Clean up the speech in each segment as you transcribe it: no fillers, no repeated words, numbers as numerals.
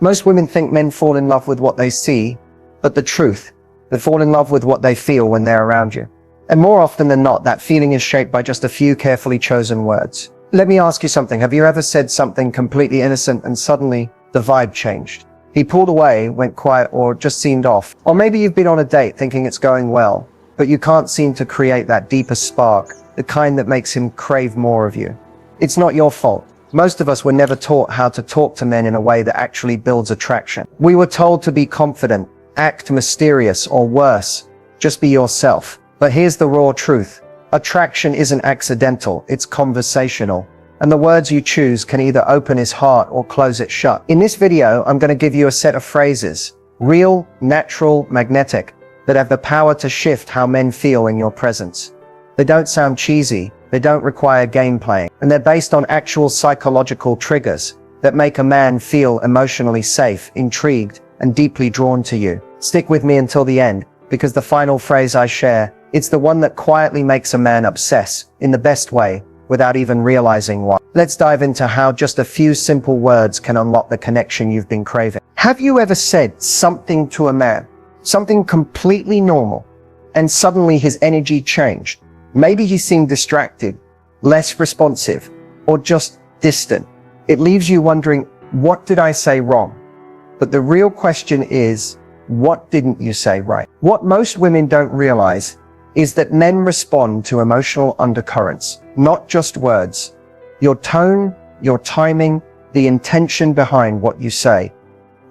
Most women think men fall in love with what they see, but the truth, they fall in love with what they feel when they're around you. And more often than not, that feeling is shaped by just a few carefully chosen words. Let me ask you something. Have you ever said something completely innocent and suddenly the vibe changed? He pulled away, went quiet, or just seemed off. Or maybe you've been on a date thinking it's going well, but you can't seem to create that deeper spark, the kind that makes him crave more of you. It's not your fault. Most of us were never taught how to talk to men in a way that actually builds attraction. We were told to be confident, act mysterious, or worse, just be yourself. But here's the raw truth. Attraction isn't accidental, it's conversational. And the words you choose can either open his heart or close it shut. In this video, I'm going to give you a set of phrases, real, natural, magnetic, that have the power to shift how men feel in your presence. They don't sound cheesy, they don't require game playing, and they're based on actual psychological triggers that make a man feel emotionally safe, intrigued, and deeply drawn to you. Stick with me until the end, because the final phrase I share, it's the one that quietly makes a man obsess, in the best way, without even realizing why. Let's dive into how just a few simple words can unlock the connection you've been craving. Have you ever said something to a man, something completely normal, and suddenly his energy changed? Maybe he seemed distracted, less responsive, or just distant. It leaves you wondering, what did I say wrong? But the real question is, what didn't you say right? What most women don't realize is that men respond to emotional undercurrents, not just words. Your tone, your timing, the intention behind what you say.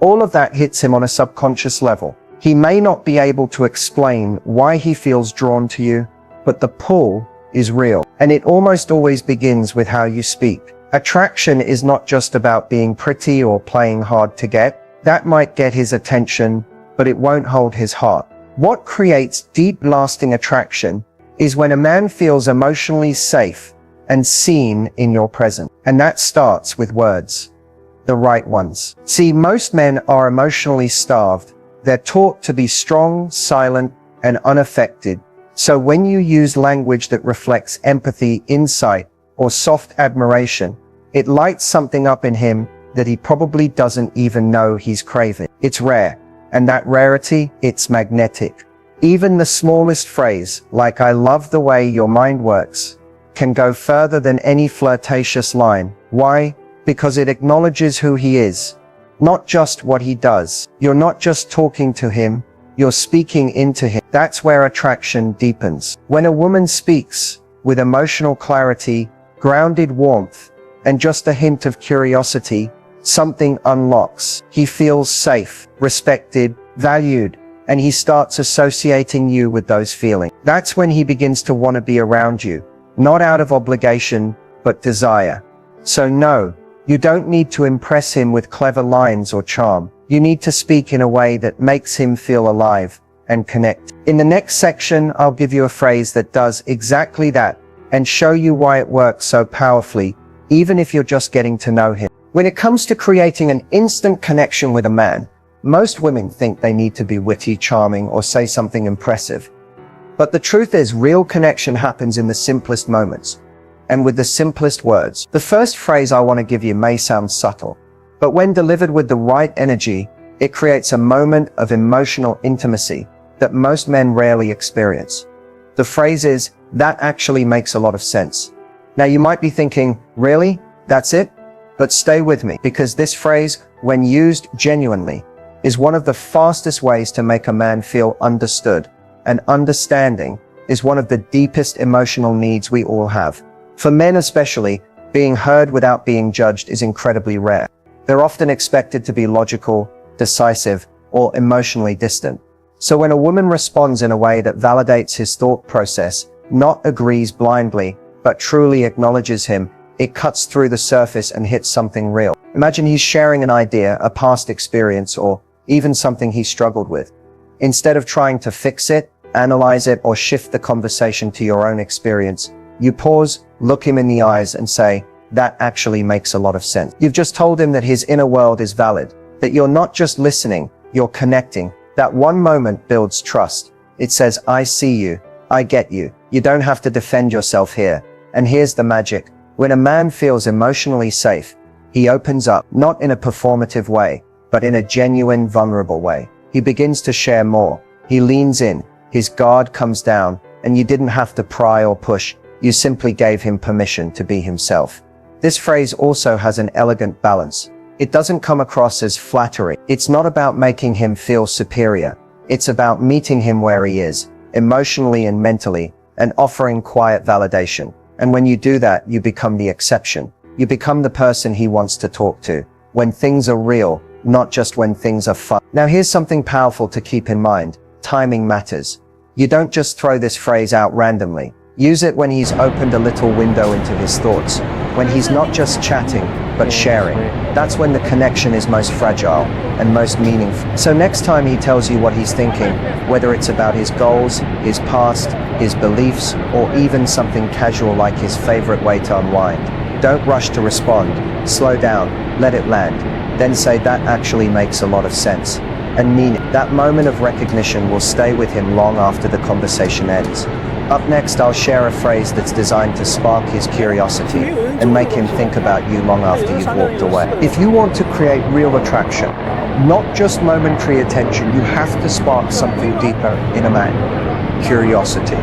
All of that hits him on a subconscious level. He may not be able to explain why he feels drawn to you, but the pull is real. And it almost always begins with how you speak. Attraction is not just about being pretty or playing hard to get. That might get his attention, but it won't hold his heart. What creates deep, lasting attraction is when a man feels emotionally safe and seen in your presence. And that starts with words, the right ones. See, most men are emotionally starved. They're taught to be strong, silent, and unaffected. So when you use language that reflects empathy, insight, or soft admiration, it lights something up in him that he probably doesn't even know he's craving. It's rare, and that rarity, it's magnetic. Even the smallest phrase, like "I love the way your mind works," can go further than any flirtatious line. Why? Because it acknowledges who he is, not just what he does. You're not just talking to him, you're speaking into him. That's where attraction deepens. When a woman speaks with emotional clarity, grounded warmth, and just a hint of curiosity, something unlocks. He feels safe, respected, valued, and he starts associating you with those feelings. That's when he begins to want to be around you, not out of obligation, but desire. So no, you don't need to impress him with clever lines or charm. You need to speak in a way that makes him feel alive and connect. In the next section, I'll give you a phrase that does exactly that and show you why it works so powerfully, even if you're just getting to know him. When it comes to creating an instant connection with a man, most women think they need to be witty, charming, or say something impressive. But the truth is, real connection happens in the simplest moments and with the simplest words. The first phrase I want to give you may sound subtle, but when delivered with the right energy, it creates a moment of emotional intimacy that most men rarely experience. The phrase is, "That actually makes a lot of sense." Now you might be thinking, really? That's it? But stay with me, because this phrase, when used genuinely, is one of the fastest ways to make a man feel understood. And understanding is one of the deepest emotional needs we all have. For men especially, being heard without being judged is incredibly rare. They're often expected to be logical, decisive, or emotionally distant. So when a woman responds in a way that validates his thought process, not agrees blindly, but truly acknowledges him, it cuts through the surface and hits something real. Imagine he's sharing an idea, a past experience, or even something he struggled with. Instead of trying to fix it, analyze it, or shift the conversation to your own experience, you pause, look him in the eyes, and say, "That actually makes a lot of sense." You've just told him that his inner world is valid, that you're not just listening, you're connecting. That one moment builds trust. It says, "I see you, I get you. You don't have to defend yourself here." And here's the magic. When a man feels emotionally safe, he opens up, not in a performative way, but in a genuine, vulnerable way. He begins to share more. He leans in, his guard comes down, and you didn't have to pry or push, you simply gave him permission to be himself. This phrase also has an elegant balance. It doesn't come across as flattery. It's not about making him feel superior. It's about meeting him where he is, emotionally and mentally, and offering quiet validation. And when you do that, you become the exception. You become the person he wants to talk to, when things are real, not just when things are fun. Now here's something powerful to keep in mind. Timing matters. You don't just throw this phrase out randomly. Use it when he's opened a little window into his thoughts, when he's not just chatting, but sharing. That's when the connection is most fragile and most meaningful. So next time he tells you what he's thinking, whether it's about his goals, his past, his beliefs, or even something casual like his favorite way to unwind, don't rush to respond. Slow down, let it land, then say that actually makes a lot of sense, and mean it. That moment of recognition will stay with him long after the conversation ends. Up next, I'll share a phrase that's designed to spark his curiosity and make him think about you long after you've walked away. If you want to create real attraction, not just momentary attention, you have to spark something deeper in a man. Curiosity.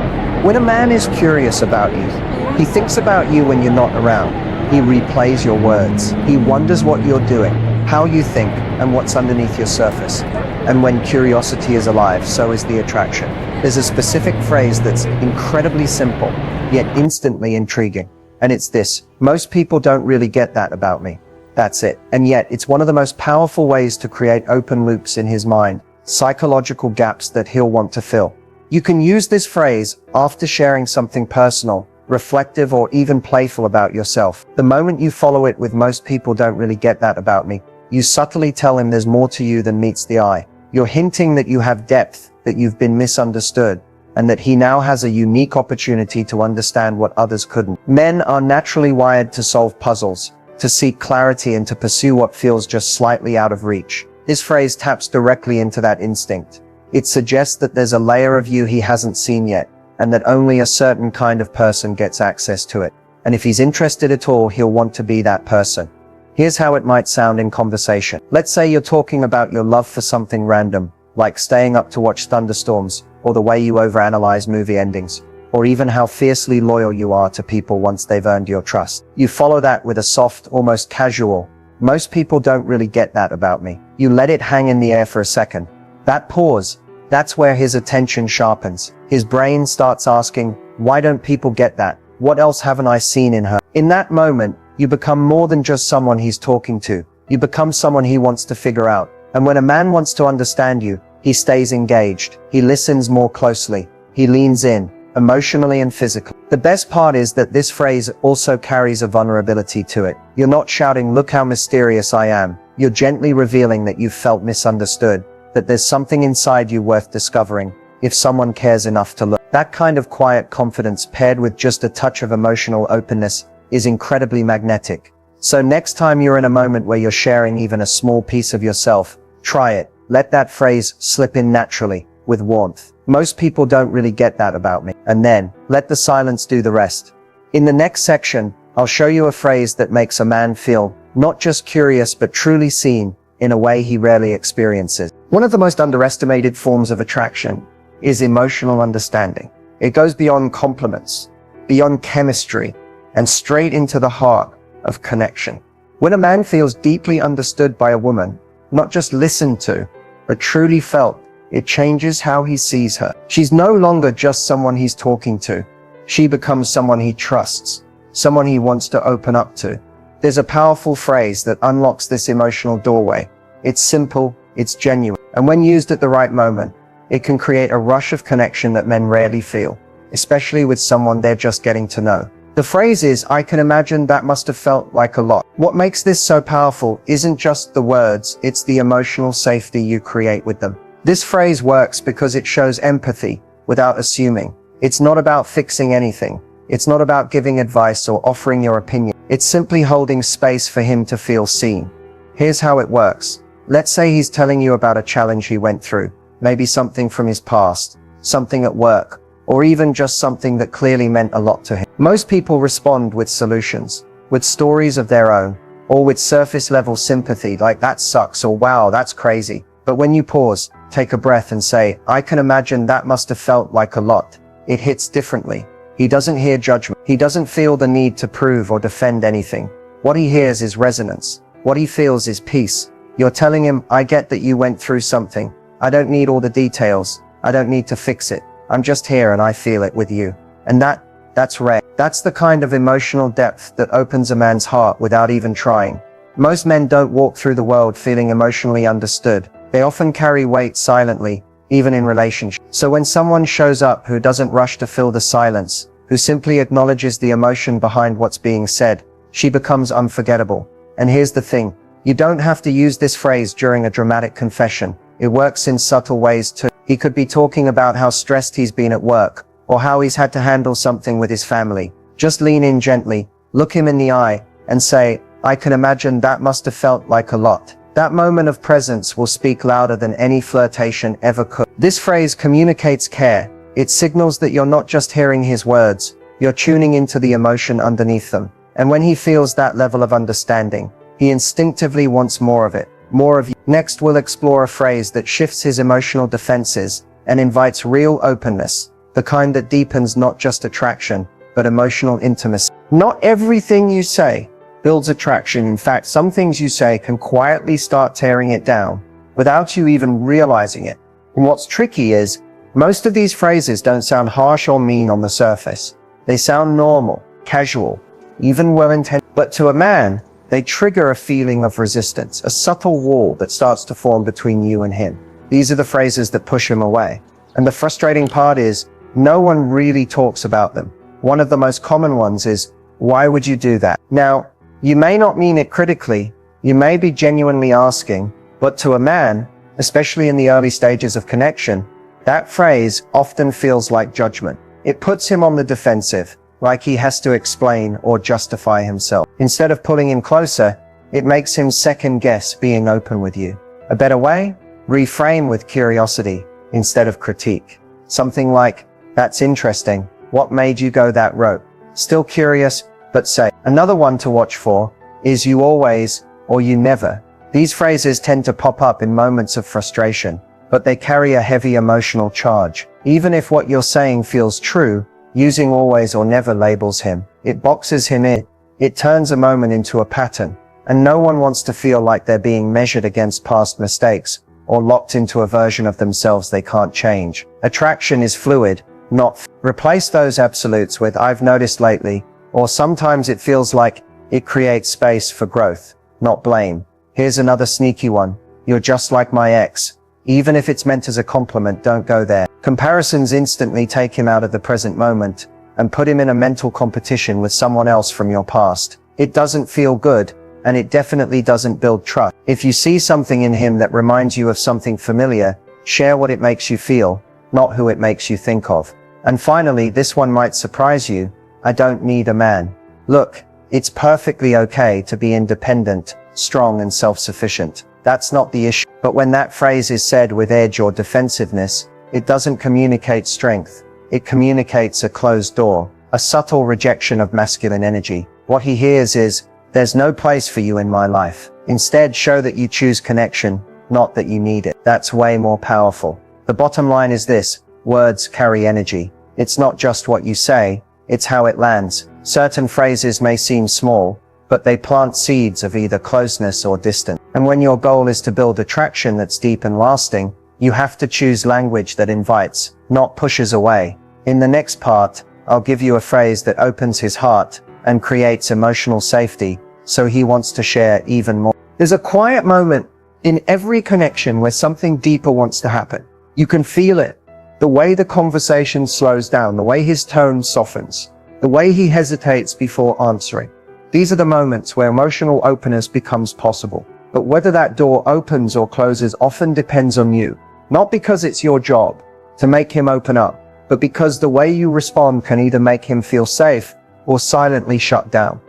When a man is curious about you, he thinks about you when you're not around. He replays your words. He wonders what you're doing, how you think, and what's underneath your surface. And when curiosity is alive, so is the attraction. There's a specific phrase that's incredibly simple, yet instantly intriguing. And it's this: most people don't really get that about me. That's it. And yet, it's one of the most powerful ways to create open loops in his mind, psychological gaps that he'll want to fill. You can use this phrase after sharing something personal, reflective, or even playful about yourself. The moment you follow it with "most people don't really get that about me," you subtly tell him there's more to you than meets the eye. You're hinting that you have depth, that you've been misunderstood, and that he now has a unique opportunity to understand what others couldn't. Men are naturally wired to solve puzzles, to seek clarity, and to pursue what feels just slightly out of reach. This phrase taps directly into that instinct. It suggests that there's a layer of you he hasn't seen yet, and that only a certain kind of person gets access to it. And if he's interested at all, he'll want to be that person. Here's how it might sound in conversation. Let's say you're talking about your love for something random, like staying up to watch thunderstorms, or the way you overanalyze movie endings, or even how fiercely loyal you are to people once they've earned your trust. You follow that with a soft, almost casual, "most people don't really get that about me." You let it hang in the air for a second. That pause, that's where his attention sharpens. His brain starts asking, why don't people get that? What else haven't I seen in her? In that moment, you become more than just someone he's talking to. You become someone he wants to figure out. And when a man wants to understand you, he stays engaged. He listens more closely. He leans in, emotionally and physically. The best part is that this phrase also carries a vulnerability to it. You're not shouting, "Look how mysterious I am." You're gently revealing that you've felt misunderstood, that there's something inside you worth discovering, if someone cares enough to look. That kind of quiet confidence paired with just a touch of emotional openness is incredibly magnetic. So next time you're in a moment where you're sharing even a small piece of yourself, try it. Let that phrase slip in naturally, with warmth. "Most people don't really get that about me." And then, let the silence do the rest. In the next section, I'll show you a phrase that makes a man feel not just curious but truly seen in a way he rarely experiences. One of the most underestimated forms of attraction is emotional understanding. It goes beyond compliments, beyond chemistry, and straight into the heart of connection. When a man feels deeply understood by a woman, not just listened to, but truly felt, it changes how he sees her. She's no longer just someone he's talking to. She becomes someone he trusts, someone he wants to open up to. There's a powerful phrase that unlocks this emotional doorway. It's simple, it's genuine, and when used at the right moment, it can create a rush of connection that men rarely feel, especially with someone they're just getting to know. The phrase is, "I can imagine that must have felt like a lot." What makes this so powerful isn't just the words, it's the emotional safety you create with them. This phrase works because it shows empathy without assuming. It's not about fixing anything. It's not about giving advice or offering your opinion. It's simply holding space for him to feel seen. Here's how it works. Let's say he's telling you about a challenge he went through, maybe something from his past, something at work, or even just something that clearly meant a lot to him. Most people respond with solutions, with stories of their own, or with surface level sympathy like that sucks or wow, that's crazy. But when you pause, take a breath and say, I can imagine that must have felt like a lot, it hits differently. He doesn't hear judgment. He doesn't feel the need to prove or defend anything. What he hears is resonance. What he feels is peace. You're telling him, I get that you went through something. I don't need all the details. I don't need to fix it. I'm just here and I feel it with you. And that's rare. That's the kind of emotional depth that opens a man's heart without even trying. Most men don't walk through the world feeling emotionally understood. They often carry weight silently, even in relationships. So when someone shows up who doesn't rush to fill the silence, who simply acknowledges the emotion behind what's being said, she becomes unforgettable. And here's the thing, you don't have to use this phrase during a dramatic confession. It works in subtle ways too. He could be talking about how stressed he's been at work, or how he's had to handle something with his family. Just lean in gently, look him in the eye, and say, I can imagine that must have felt like a lot. That moment of presence will speak louder than any flirtation ever could. This phrase communicates care. It signals that you're not just hearing his words, you're tuning into the emotion underneath them. And when he feels that level of understanding, he instinctively wants more of it, more of you. Next, we'll explore a phrase that shifts his emotional defenses and invites real openness, the kind that deepens not just attraction, but emotional intimacy. Not everything you say builds attraction. In fact, some things you say can quietly start tearing it down without you even realizing it. And what's tricky is, most of these phrases don't sound harsh or mean on the surface. They sound normal, casual, even well-intended. But to a man, they trigger a feeling of resistance, a subtle wall that starts to form between you and him. These are the phrases that push him away. And the frustrating part is, no one really talks about them. One of the most common ones is, why would you do that? Now, you may not mean it critically, you may be genuinely asking, but to a man, especially in the early stages of connection, that phrase often feels like judgment. It puts him on the defensive, like he has to explain or justify himself. Instead of pulling him closer, it makes him second guess being open with you. A better way? Reframe with curiosity instead of critique. Something like, that's interesting. What made you go that route? Still curious, but say. Another one to watch for is you always or you never. These phrases tend to pop up in moments of frustration, but they carry a heavy emotional charge. Even if what you're saying feels true, using always or never labels him. It boxes him in. It turns a moment into a pattern, and no one wants to feel like they're being measured against past mistakes or locked into a version of themselves they can't change. Attraction is fluid, not replace those absolutes with I've noticed lately, or sometimes it feels like. It creates space for growth, not blame. Here's another sneaky one. You're just like my ex. Even if it's meant as a compliment, don't go there. Comparisons instantly take him out of the present moment and put him in a mental competition with someone else from your past. It doesn't feel good, and it definitely doesn't build trust. If you see something in him that reminds you of something familiar, share what it makes you feel, not who it makes you think of. And finally, this one might surprise you. I don't need a man. Look, it's perfectly okay to be independent, strong and self-sufficient. That's not the issue. But when that phrase is said with edge or defensiveness, it doesn't communicate strength. It communicates a closed door, a subtle rejection of masculine energy. What he hears is, there's no place for you in my life. Instead, show that you choose connection, not that you need it. That's way more powerful. The bottom line is this: words carry energy. It's not just what you say, it's how it lands. Certain phrases may seem small, but they plant seeds of either closeness or distance. And when your goal is to build attraction that's deep and lasting, you have to choose language that invites, not pushes away. In the next part, I'll give you a phrase that opens his heart and creates emotional safety, so he wants to share even more. There's a quiet moment in every connection where something deeper wants to happen. You can feel it. The way the conversation slows down, the way his tone softens, the way he hesitates before answering. These are the moments where emotional openness becomes possible. But whether that door opens or closes often depends on you. Not because it's your job to make him open up, but because the way you respond can either make him feel safe or silently shut down.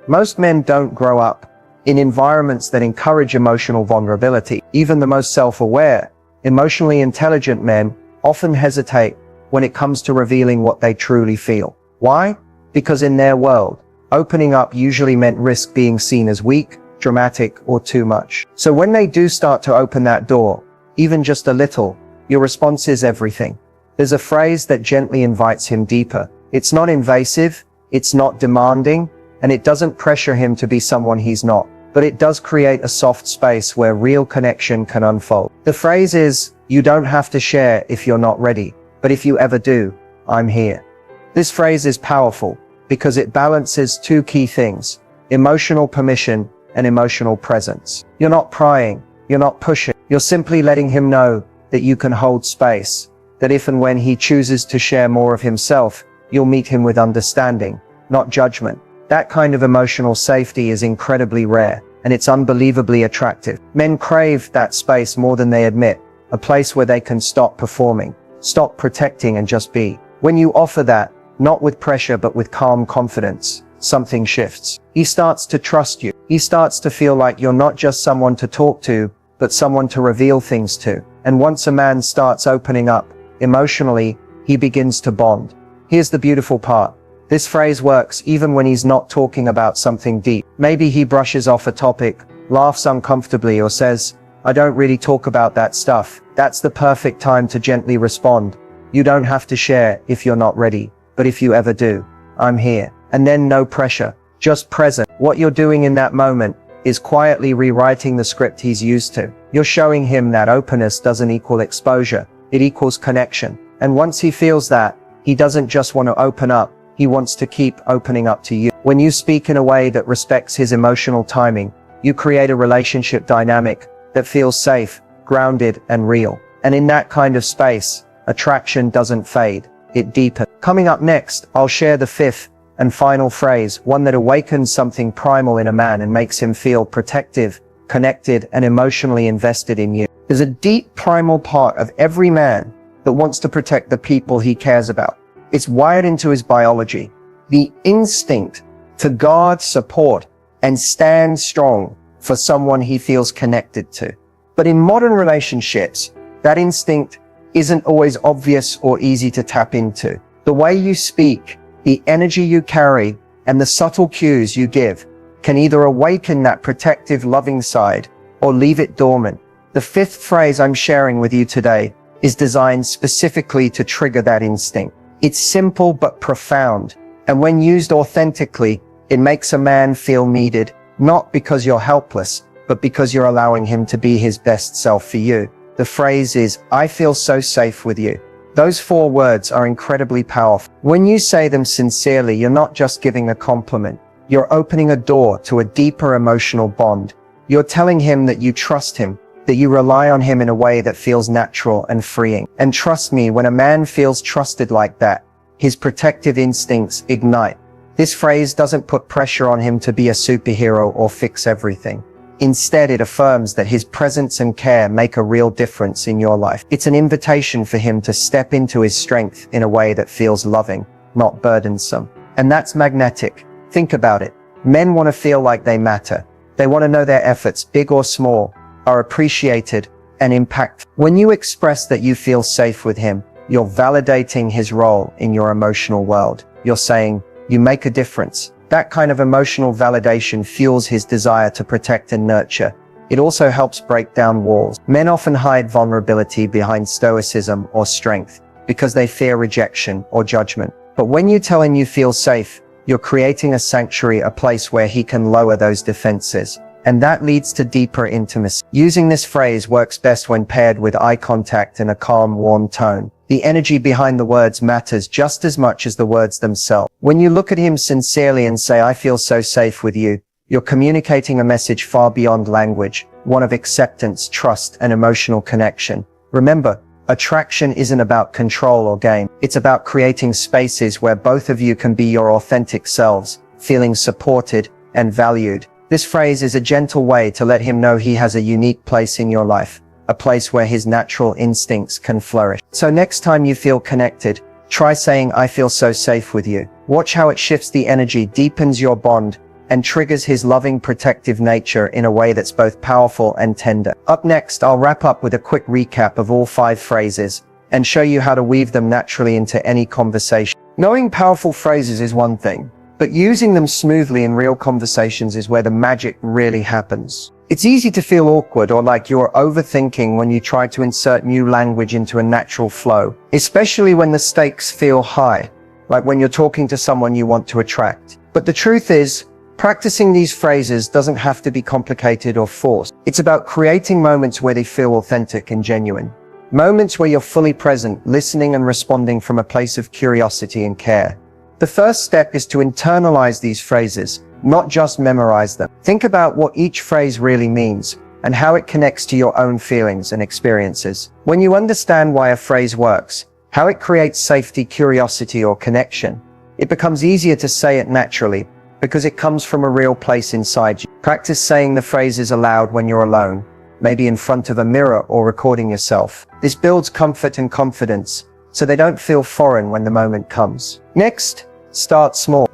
Most men don't grow up in environments that encourage emotional vulnerability. Even the most self-aware, emotionally intelligent men often hesitate when it comes to revealing what they truly feel. Why? Because in their world, opening up usually meant risk being seen as weak, dramatic, or too much. So when they do start to open that door, even just a little, your response is everything. There's a phrase that gently invites him deeper. It's not invasive, it's not demanding, and it doesn't pressure him to be someone he's not. But it does create a soft space where real connection can unfold. The phrase is, you don't have to share if you're not ready, but if you ever do, I'm here. This phrase is powerful because it balances two key things: emotional permission and emotional presence. You're not prying, you're not pushing, you're simply letting him know that you can hold space, that if and when he chooses to share more of himself, you'll meet him with understanding, not judgment. That kind of emotional safety is incredibly rare, and it's unbelievably attractive. Men crave that space more than they admit, a place where they can stop performing, stop protecting, and just be. When you offer that, not with pressure but with calm confidence, something shifts. He starts to trust you. He starts to feel like you're not just someone to talk to, but someone to reveal things to. And once a man starts opening up, emotionally, he begins to bond. Here's the beautiful part. This phrase works even when he's not talking about something deep. Maybe he brushes off a topic, laughs uncomfortably, or says, I don't really talk about that stuff. That's the perfect time to gently respond. You don't have to share if you're not ready, but if you ever do, I'm here. And then no pressure, just present. What you're doing in that moment is quietly rewriting the script he's used to. You're showing him that openness doesn't equal exposure, it equals connection. And once he feels that, he doesn't just want to open up, he wants to keep opening up to you. When you speak in a way that respects his emotional timing, you create a relationship dynamic that feels safe, grounded, and real. And in that kind of space, attraction doesn't fade, it deepens. Coming up next, I'll share the fifth and final phrase, one that awakens something primal in a man and makes him feel protective, connected, and emotionally invested in you. There's a deep primal part of every man that wants to protect the people he cares about. It's wired into his biology. The instinct to guard, support, and stand strong for someone he feels connected to. But in modern relationships, that instinct isn't always obvious or easy to tap into. The way you speak, the energy you carry, and the subtle cues you give can either awaken that protective, loving side or leave it dormant. The fifth phrase I'm sharing with you today is designed specifically to trigger that instinct. It's simple but profound, and when used authentically, it makes a man feel needed, not because you're helpless, but because you're allowing him to be his best self for you. The phrase is, I feel so safe with you. Those 4 words are incredibly powerful. When you say them sincerely, you're not just giving a compliment. You're opening a door to a deeper emotional bond. You're telling him that you trust him, that you rely on him in a way that feels natural and freeing. And trust me, when a man feels trusted like that, his protective instincts ignite. This phrase doesn't put pressure on him to be a superhero or fix everything. Instead, it affirms that his presence and care make a real difference in your life. It's an invitation for him to step into his strength in a way that feels loving, not burdensome. And that's magnetic. Think about it. Men want to feel like they matter. They want to know their efforts, big or small, are appreciated and impactful. When you express that you feel safe with him, you're validating his role in your emotional world. You're saying, you make a difference. That kind of emotional validation fuels his desire to protect and nurture. It also helps break down walls. Men often hide vulnerability behind stoicism or strength because they fear rejection or judgment. But when you tell him you feel safe, you're creating a sanctuary, a place where he can lower those defenses. And that leads to deeper intimacy. Using this phrase works best when paired with eye contact and a calm, warm tone. The energy behind the words matters just as much as the words themselves. When you look at him sincerely and say, I feel so safe with you, you're communicating a message far beyond language, one of acceptance, trust, and emotional connection. Remember, attraction isn't about control or game. It's about creating spaces where both of you can be your authentic selves, feeling supported and valued. This phrase is a gentle way to let him know he has a unique place in your life, a place where his natural instincts can flourish. So next time you feel connected, try saying, I feel so safe with you. Watch how it shifts the energy, deepens your bond, and triggers his loving, protective nature in a way that's both powerful and tender. Up next, I'll wrap up with a quick recap of all 5 phrases and show you how to weave them naturally into any conversation. Knowing powerful phrases is one thing, but using them smoothly in real conversations is where the magic really happens. It's easy to feel awkward or like you're overthinking when you try to insert new language into a natural flow, especially when the stakes feel high, like when you're talking to someone you want to attract. But the truth is, practicing these phrases doesn't have to be complicated or forced. It's about creating moments where they feel authentic and genuine. Moments where you're fully present, listening and responding from a place of curiosity and care. The first step is to internalize these phrases, not just memorize them. Think about what each phrase really means and how it connects to your own feelings and experiences. When you understand why a phrase works, how it creates safety, curiosity, or connection, it becomes easier to say it naturally because it comes from a real place inside you. Practice saying the phrases aloud when you're alone, maybe in front of a mirror or recording yourself. This builds comfort and confidence so they don't feel foreign when the moment comes. Next, start small.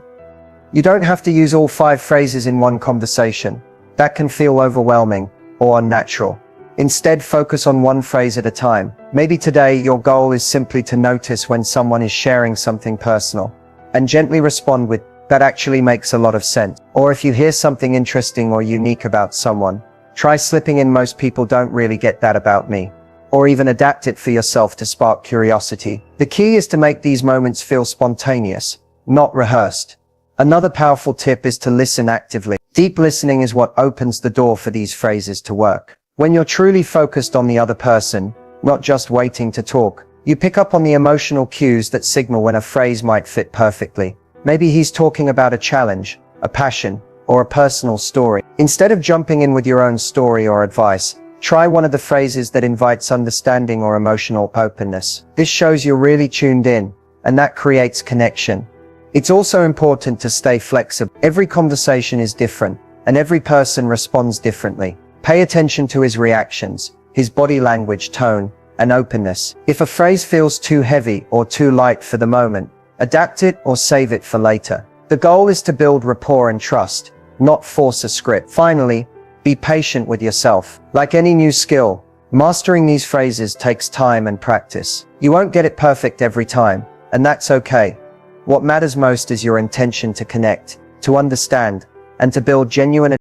You don't have to use all 5 phrases in one conversation. That can feel overwhelming or unnatural. Instead, focus on one phrase at a time. Maybe today your goal is simply to notice when someone is sharing something personal and gently respond with, "That actually makes a lot of sense." Or if you hear something interesting or unique about someone, try slipping in, "Most people don't really get that about me." Or even adapt it for yourself to spark curiosity. The key is to make these moments feel spontaneous, not rehearsed. Another powerful tip is to listen actively. Deep listening is what opens the door for these phrases to work. When you're truly focused on the other person, not just waiting to talk, you pick up on the emotional cues that signal when a phrase might fit perfectly. Maybe he's talking about a challenge, a passion, or a personal story. Instead of jumping in with your own story or advice, try one of the phrases that invites understanding or emotional openness. This shows you're really tuned in, and that creates connection. It's also important to stay flexible. Every conversation is different, and every person responds differently. Pay attention to his reactions, his body language, tone, and openness. If a phrase feels too heavy or too light for the moment, adapt it or save it for later. The goal is to build rapport and trust, not force a script. Finally, be patient with yourself. Like any new skill, mastering these phrases takes time and practice. You won't get it perfect every time, and that's okay. What matters most is your intention to connect, to understand, and to build genuine